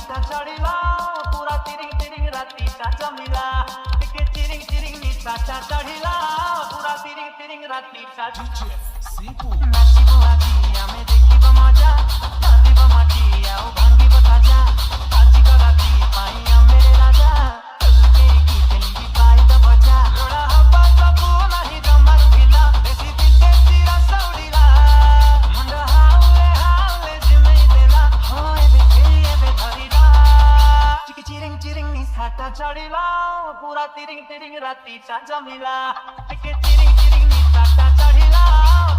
चढ़िला पूरा तिरिंग तिरिंग राती जमिला टिके चिरिंग चिरिंग निशा चढ़िला पूरा तिरिंग तिरिंग राती नाचिबो আজি आमे देखिब मजा कांदिब माटी आउ भांगिब ताजा आजिक राती पाई आमे राजा के की तेली पाई द बजा लोड़ा हवा सबू नहीं जमर भिला देसी देसी रसौड़ीला मुंड हाउले जिमे देला होए बे धरीला चिकी चिरिंग चिरिंग निशा चढ़िला पूरा तिरिंग तिरिंग राती जमिला टिके चिरिंग चिरिंग निशा चढ़िला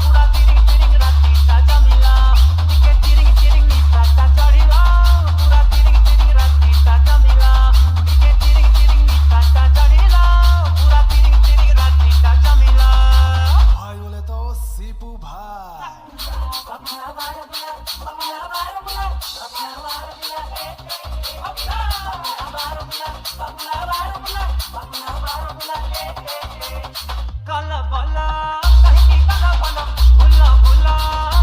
पूरा तिरिंग तिरिंग राती जमिला टिके चिरिंग चिरिंग निशा चढ़िला पूरा तिरिंग तिरिंग राती जमिला टिके चिरिंग चिरिंग निशा चढ़िला पूरा तिरिंग तिरिंग राती जमिला भाई बोले तो सीपू भाई कल बला कहीं कल बला भूला भूला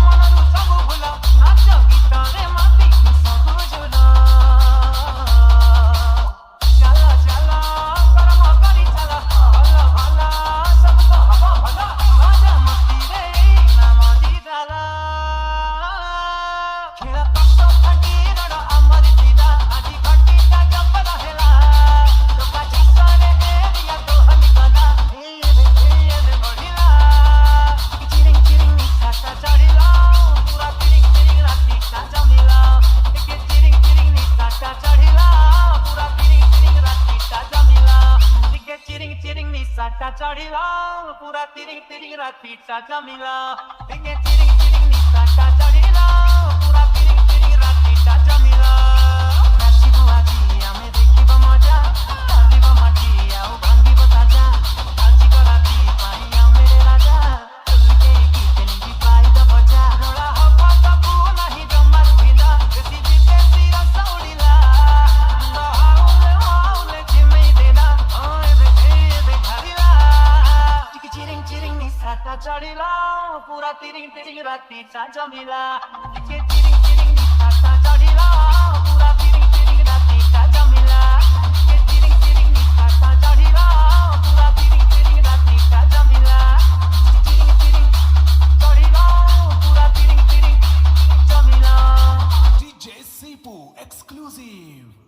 मनरू सब भूला नाच गीत रे माती सब झूला चला चला करम करी चला भला भला सब तो हवा भला मजा मस्ती रे नाम दी जाला खेला पक्का फटी रड़ा अमर दिला आजी घटी ता जब रहेला तो काची सारे एरिया तो हली गला चिरिंग चिरिंग निशा चढ़िला पूरा तिरिंग तिरिंग राती जमिला टिके चिरिंग चिरिंग निशा चढ़िला पूरा तिरिंग तिरिंग राती जमिला टिके चिरिंग चिरिंग निशा चढ़िला पूरा तिरिंग तिरिंग राती जमिला टिके चिरिंग चिरिंग निशा चढ़िला पूरा तिरिंग तिरिंग राती जमिला नाचिबो আজি आमे देखिब मजा कांदिब माटी आउ भांगिब ताजा आजिक राती पाई आमे राजा के की तेली पाई द बजा लोड़ा हवा सबू नहीं जमर भिला देसी देसी रसौड़ीला हाउले जिमे देला ओए बे धरीला चिकी चिरिंग चिरिंग निशा चढ़िला पूरा तिरिंग तिरिंग राती जमिला टिके चिरिंग चिरिंग निशा चढ़िला पूरा तिरिंग तिरिंग राती जमिला टिके चिरिंग चिरिंग निशा चढ़िला पूरा तिरिंग तिरिंग राती जमिला चिरिंग चिरिंग चढ़िला पूरा तिरिंग तिरिंग जमिला DJ Sipu exclusive.